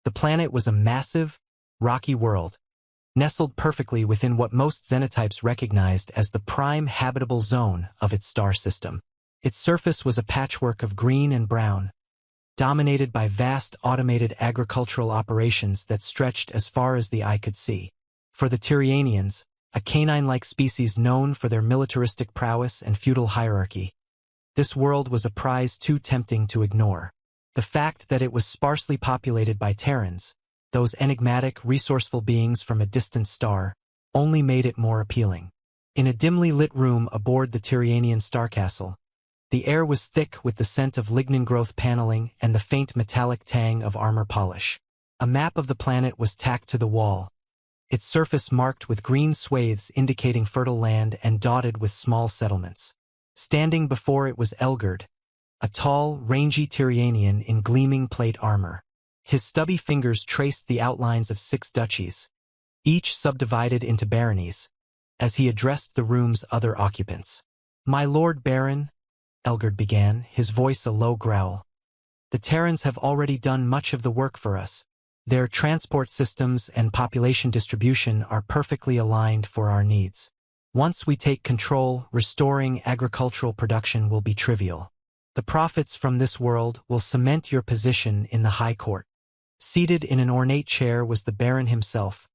The planet was a massive, rocky world, nestled perfectly within what most xenotypes recognized as the prime habitable zone of its star system. Its surface was a patchwork of green and brown, dominated by vast automated agricultural operations that stretched as far as the eye could see. For the Tyrianians, a canine-like species known for their militaristic prowess and feudal hierarchy, this world was a prize too tempting to ignore. The fact that it was sparsely populated by Terrans, those enigmatic, resourceful beings from a distant star, only made it more appealing. In a dimly lit room aboard the Tyrianian starcastle, the air was thick with the scent of lignin-growth paneling and the faint metallic tang of armor polish. A map of the planet was tacked to the wall, its surface marked with green swathes indicating fertile land and dotted with small settlements. Standing before it was Elgard, a tall, rangy Tyrianian in gleaming plate armor. His stubby fingers traced the outlines of 6 duchies, each subdivided into baronies, as he addressed the room's other occupants. "My Lord Baron," Elgard began, his voice a low growl. "The Terrans have already done much of the work for us. Their transport systems and population distribution are perfectly aligned for our needs. Once we take control, restoring agricultural production will be trivial. The profits from this world will cement your position in the High Court." Seated in an ornate chair was the Baron himself,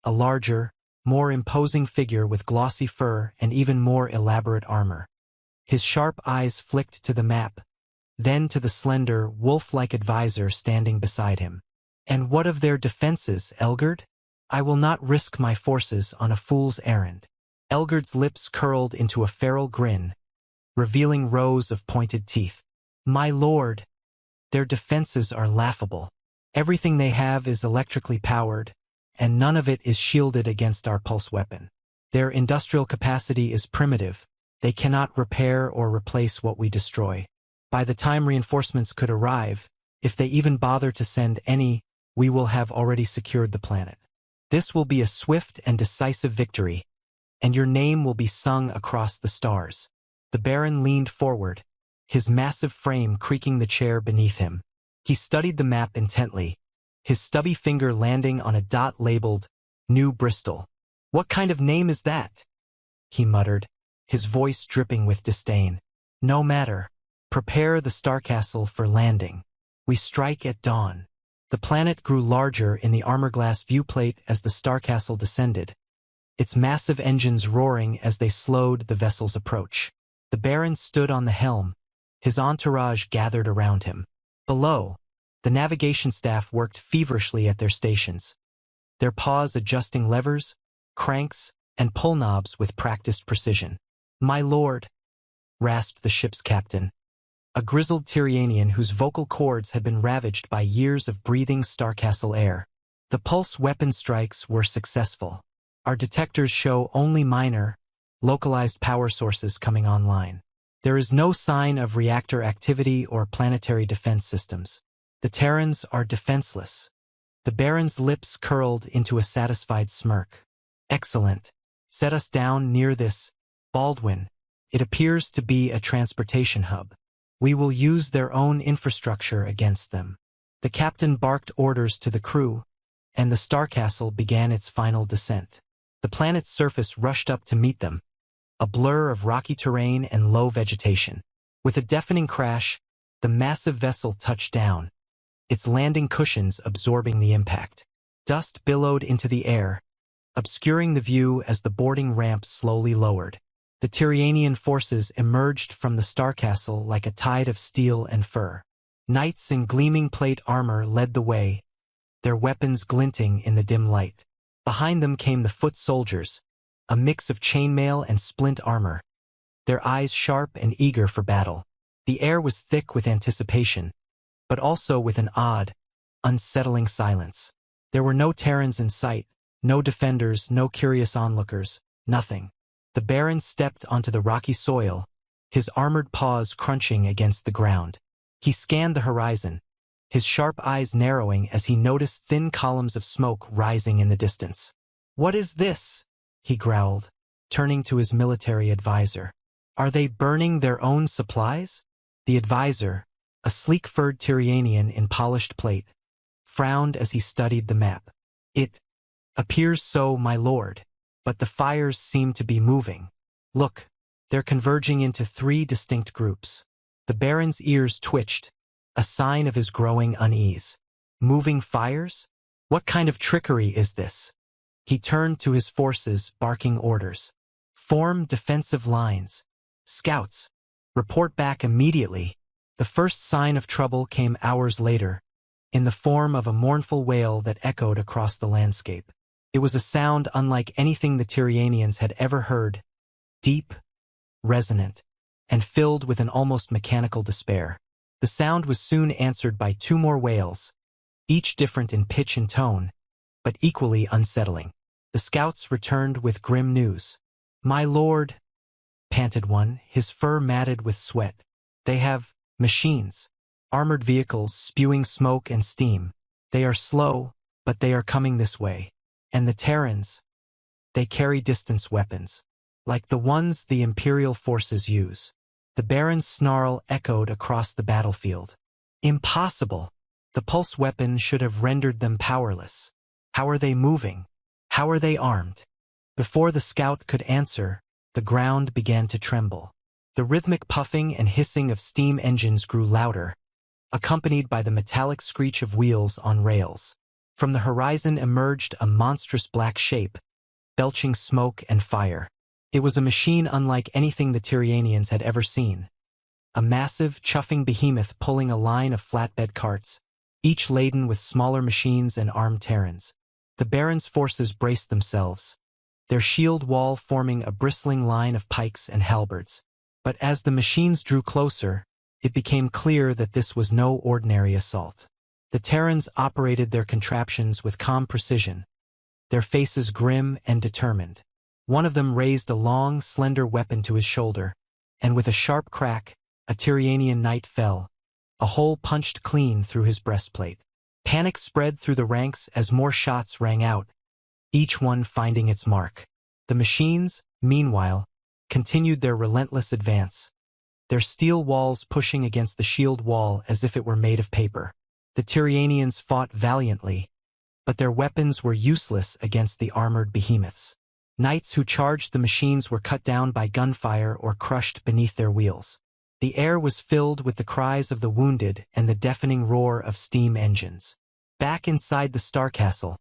a larger, more imposing figure with glossy fur and even more elaborate armor. His sharp eyes flicked to the map, then to the slender, wolf-like advisor standing beside him. "And what of their defenses, Elgard? I will not risk my forces on a fool's errand." Elgard's lips curled into a feral grin, revealing rows of pointed teeth. "My lord, their defenses are laughable. Everything they have is electrically powered, and none of it is shielded against our pulse weapon. Their industrial capacity is primitive. They cannot repair or replace what we destroy. By the time reinforcements could arrive, if they even bother to send any, we will have already secured the planet. This will be a swift and decisive victory, and your name will be sung across the stars." The Baron leaned forward, his massive frame creaking the chair beneath him. He studied the map intently, his stubby finger landing on a dot labeled New Bristol. "What kind of name is that?" he muttered, his voice dripping with disdain. "No matter. Prepare the starcastle for landing. We strike at dawn." The planet grew larger in the armor-glass viewplate as the starcastle descended, its massive engines roaring as they slowed the vessel's approach. The Baron stood on the helm, his entourage gathered around him. Below, the navigation staff worked feverishly at their stations, their paws adjusting levers, cranks, and pull knobs with practiced precision. "My lord," rasped the ship's captain, a grizzled Tyrianian whose vocal cords had been ravaged by years of breathing starcastle air. "The pulse weapon strikes were successful. Our detectors show only minor, localized power sources coming online. There is no sign of reactor activity or planetary defense systems. The Terrans are defenseless." The Baron's lips curled into a satisfied smirk. "Excellent. Set us down near this Baldwin. It appears to be a transportation hub. We will use their own infrastructure against them." The captain barked orders to the crew, and the starcastle began its final descent. The planet's surface rushed up to meet them, a blur of rocky terrain and low vegetation. With a deafening crash, the massive vessel touched down, its landing cushions absorbing the impact. Dust billowed into the air, obscuring the view as the boarding ramp slowly lowered. The Tyrianian forces emerged from the starcastle like a tide of steel and fur. Knights in gleaming plate armor led the way, their weapons glinting in the dim light. Behind them came the foot soldiers, a mix of chainmail and splint armor, their eyes sharp and eager for battle. The air was thick with anticipation, but also with an odd, unsettling silence. There were no Terrans in sight, no defenders, no curious onlookers, nothing. The Baron stepped onto the rocky soil, his armored paws crunching against the ground. He scanned the horizon, his sharp eyes narrowing as he noticed thin columns of smoke rising in the distance. "What is this?" he growled, turning to his military advisor. "Are they burning their own supplies?" The advisor, a sleek-furred Tyrianian in polished plate, frowned as he studied the map. "It appears so, my lord, but the fires seem to be moving. Look, they're converging into 3 distinct groups." The Baron's ears twitched, a sign of his growing unease. Moving fires? What kind of trickery is this? He turned to his forces, barking orders. "Form defensive lines. Scouts, report back immediately." The first sign of trouble came hours later, in the form of a mournful wail that echoed across the landscape. It was a sound unlike anything the Tyrianians had ever heard, deep, resonant, and filled with an almost mechanical despair. The sound was soon answered by 2 more wails, each different in pitch and tone, but equally unsettling. The scouts returned with grim news. "My lord," panted one, his fur matted with sweat. "They have machines, armored vehicles spewing smoke and steam. They are slow, but they are coming this way. And the Terrans, they carry distance weapons, like the ones the Imperial forces use." The Baron's snarl echoed across the battlefield. "Impossible! The pulse weapon should have rendered them powerless. How are they moving? How are they armed?" Before the scout could answer, the ground began to tremble. The rhythmic puffing and hissing of steam engines grew louder, accompanied by the metallic screech of wheels on rails. From the horizon emerged a monstrous black shape, belching smoke and fire. It was a machine unlike anything the Tyrianians had ever seen. A massive, chuffing behemoth pulling a line of flatbed carts, each laden with smaller machines and armed Terrans. The Baron's forces braced themselves, their shield wall forming a bristling line of pikes and halberds. But as the machines drew closer, it became clear that this was no ordinary assault. The Terrans operated their contraptions with calm precision, their faces grim and determined. One of them raised a long, slender weapon to his shoulder, and with a sharp crack, a Tyrianian knight fell, a hole punched clean through his breastplate. Panic spread through the ranks as more shots rang out, each one finding its mark. The machines, meanwhile, continued their relentless advance, their steel walls pushing against the shield wall as if it were made of paper. The Tyrianians fought valiantly, but their weapons were useless against the armored behemoths. Knights who charged the machines were cut down by gunfire or crushed beneath their wheels. The air was filled with the cries of the wounded and the deafening roar of steam engines. Back inside the starcastle,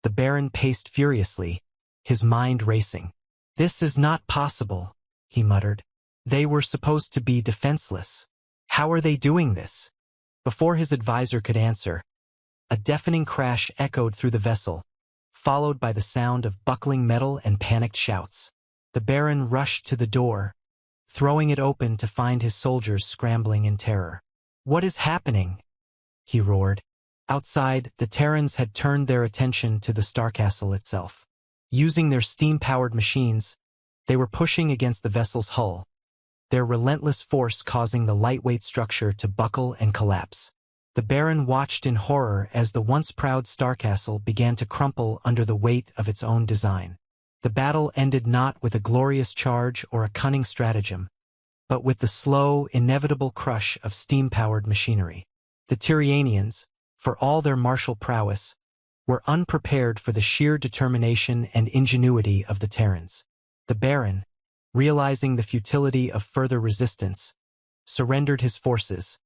the Baron paced furiously, his mind racing. "This is not possible," he muttered. "They were supposed to be defenseless. How are they doing this?" Before his advisor could answer, a deafening crash echoed through the vessel, followed by the sound of buckling metal and panicked shouts. The Baron rushed to the door, throwing it open to find his soldiers scrambling in terror. "What is happening?" he roared. Outside, the Terrans had turned their attention to the starcastle itself. Using their steam-powered machines, they were pushing against the vessel's hull, their relentless force causing the lightweight structure to buckle and collapse. The Baron watched in horror as the once proud starcastle began to crumple under the weight of its own design. The battle ended not with a glorious charge or a cunning stratagem, but with the slow, inevitable crush of steam-powered machinery. The Tyrianians, for all their martial prowess, were unprepared for the sheer determination and ingenuity of the Terrans. The Baron, realizing the futility of further resistance, surrendered his forces,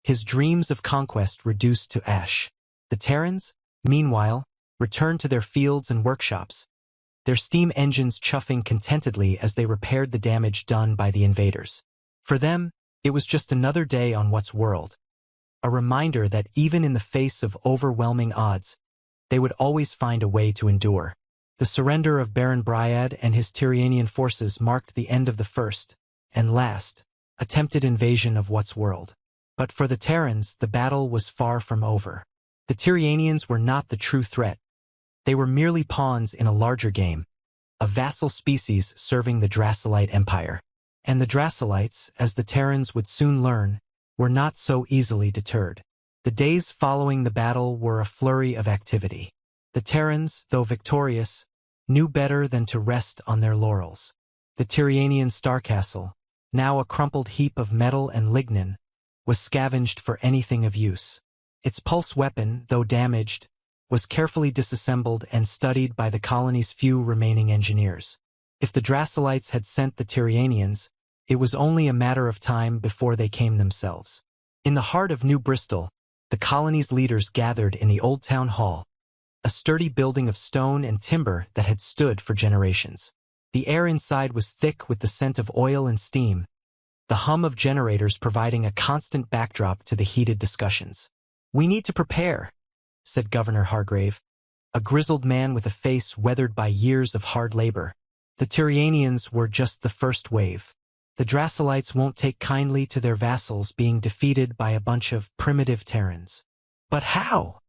his dreams of conquest reduced to ash. The Terrans, meanwhile, returned to their fields and workshops, their steam engines chuffing contentedly as they repaired the damage done by the invaders. For them, it was just another day on what's world, a reminder that even in the face of overwhelming odds, they would always find a way to endure. The surrender of Baron Bryad and his Tyrianian forces marked the end of the first, and last, attempted invasion of what's world. But for the Terrans, the battle was far from over. The Tyrianians were not the true threat. They were merely pawns in a larger game, a vassal species serving the Draculite Empire. And the Draculites, as the Terrans would soon learn, were not so easily deterred. The days following the battle were a flurry of activity. The Terrans, though victorious, knew better than to rest on their laurels. The Tyrianian starcastle, now a crumpled heap of metal and lignin, was scavenged for anything of use. Its pulse weapon, though damaged, was carefully disassembled and studied by the colony's few remaining engineers. If the Draculites had sent the Tyrianians, it was only a matter of time before they came themselves. In the heart of New Bristol, the colony's leaders gathered in the old town hall, a sturdy building of stone and timber that had stood for generations. The air inside was thick with the scent of oil and steam, the hum of generators providing a constant backdrop to the heated discussions. "We need to prepare," said Governor Hargrave, a grizzled man with a face weathered by years of hard labor. "The Tyrianians were just the first wave. The Draculites won't take kindly to their vassals being defeated by a bunch of primitive Terrans." "But how?"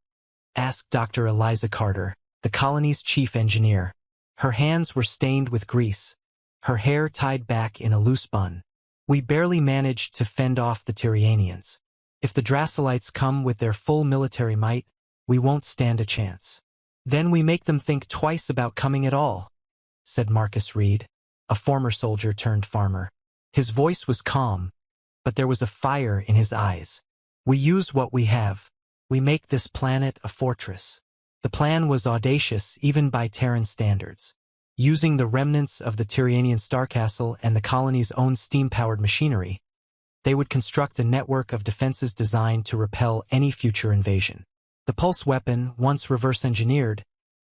asked Dr. Eliza Carter, the colony's chief engineer. Her hands were stained with grease, her hair tied back in a loose bun. "We barely managed to fend off the Tyrianians. If the Draculites come with their full military might, we won't stand a chance." "Then we make them think twice about coming at all," said Marcus Reed, a former soldier turned farmer. His voice was calm, but there was a fire in his eyes. "We use what we have. We make this planet a fortress." The plan was audacious even by Terran standards. Using the remnants of the Tyrianian starcastle and the colony's own steam-powered machinery, they would construct a network of defenses designed to repel any future invasion. The pulse weapon, once reverse-engineered,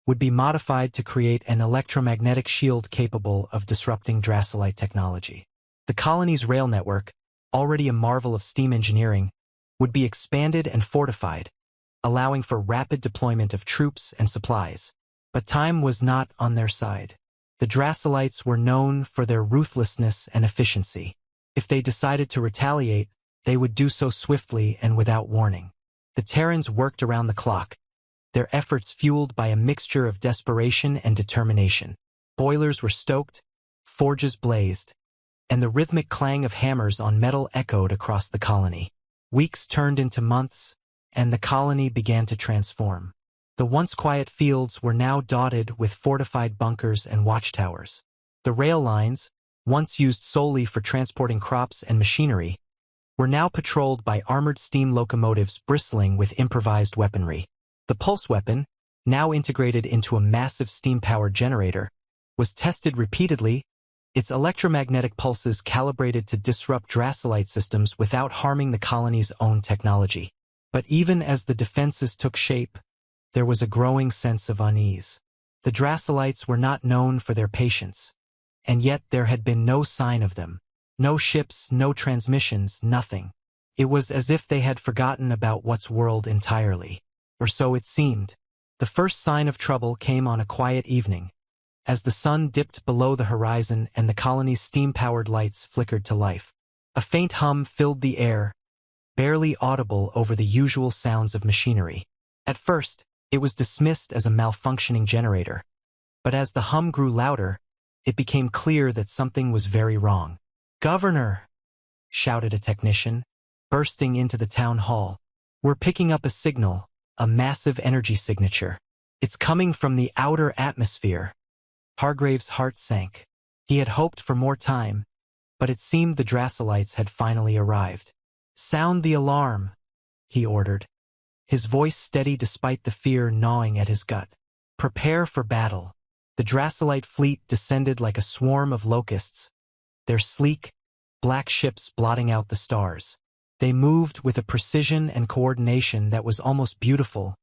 would be modified to create an electromagnetic shield capable of disrupting Draculite technology. The colony's rail network, already a marvel of steam engineering, would be expanded and fortified, allowing for rapid deployment of troops and supplies. But time was not on their side. The Draculites were known for their ruthlessness and efficiency. If they decided to retaliate, they would do so swiftly and without warning. The Terrans worked around the clock, their efforts fueled by a mixture of desperation and determination. Boilers were stoked, forges blazed, and the rhythmic clang of hammers on metal echoed across the colony. Weeks turned into months, and the colony began to transform. The once quiet fields were now dotted with fortified bunkers and watchtowers. The rail lines, once used solely for transporting crops and machinery, were now patrolled by armored steam locomotives bristling with improvised weaponry. The pulse weapon, now integrated into a massive steam-powered generator, was tested repeatedly, its electromagnetic pulses calibrated to disrupt Draculite systems without harming the colony's own technology. But even as the defenses took shape, there was a growing sense of unease. The Draculites were not known for their patience, and yet there had been no sign of them. No ships, no transmissions, nothing. It was as if they had forgotten about what's world entirely. Or so it seemed. The first sign of trouble came on a quiet evening, as the sun dipped below the horizon and the colony's steam-powered lights flickered to life. A faint hum filled the air, barely audible over the usual sounds of machinery. At first, it was dismissed as a malfunctioning generator, but as the hum grew louder, it became clear that something was very wrong. "Governor!" shouted a technician, bursting into the town hall. "We're picking up a signal, a massive energy signature. It's coming from the outer atmosphere." Hargrave's heart sank. He had hoped for more time, but it seemed the Draculites had finally arrived. "Sound the alarm," he ordered, his voice steady despite the fear gnawing at his gut. "Prepare for battle." The Draculite fleet descended like a swarm of locusts, their sleek, black ships blotting out the stars. They moved with a precision and coordination that was almost beautiful,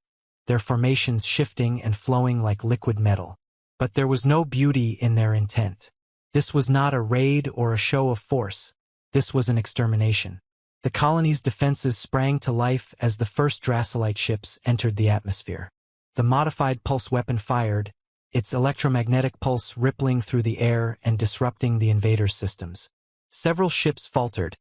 their formations shifting and flowing like liquid metal. But there was no beauty in their intent. This was not a raid or a show of force. This was an extermination. The colony's defenses sprang to life as the first Draculite ships entered the atmosphere. The modified pulse weapon fired, its electromagnetic pulse rippling through the air and disrupting the invaders' systems. Several ships faltered,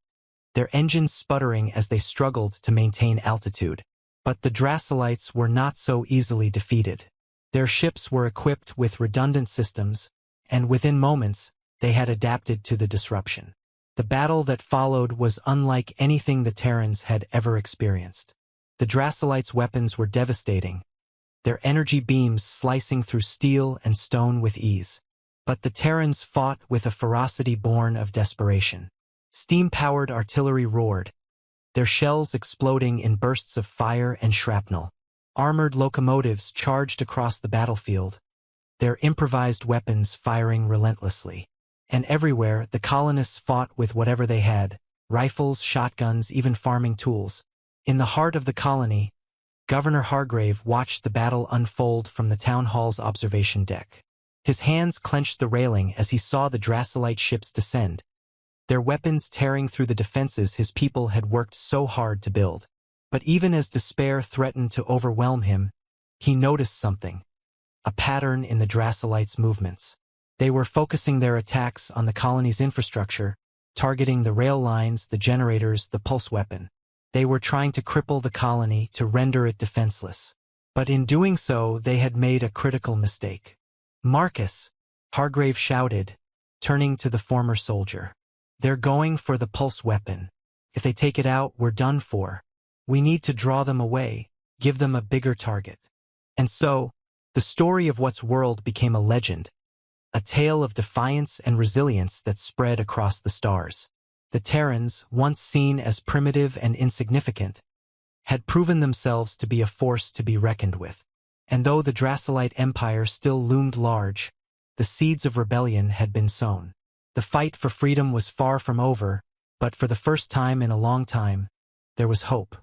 their engines sputtering as they struggled to maintain altitude. But the Draculites were not so easily defeated. Their ships were equipped with redundant systems, and within moments, they had adapted to the disruption. The battle that followed was unlike anything the Terrans had ever experienced. The Draculites' weapons were devastating, their energy beams slicing through steel and stone with ease. But the Terrans fought with a ferocity born of desperation. Steam-powered artillery roared, their shells exploding in bursts of fire and shrapnel. Armored locomotives charged across the battlefield, their improvised weapons firing relentlessly. And everywhere, the colonists fought with whatever they had, rifles, shotguns, even farming tools. In the heart of the colony, Governor Hargrave watched the battle unfold from the town hall's observation deck. His hands clenched the railing as he saw the Draculite ships descend, their weapons tearing through the defenses his people had worked so hard to build. But even as despair threatened to overwhelm him, he noticed something, a pattern in the Draculites' movements. They were focusing their attacks on the colony's infrastructure, targeting the rail lines, the generators, the pulse weapon. They were trying to cripple the colony, to render it defenseless. But in doing so, they had made a critical mistake. "Marcus," Hargrave shouted, turning to the former soldier. "They're going for the pulse weapon. If they take it out, we're done for. We need to draw them away, give them a bigger target." And so, the story of What's World became a legend, a tale of defiance and resilience that spread across the stars. The Terrans, once seen as primitive and insignificant, had proven themselves to be a force to be reckoned with. And though the Draculite Empire still loomed large, the seeds of rebellion had been sown. The fight for freedom was far from over, but for the first time in a long time, there was hope.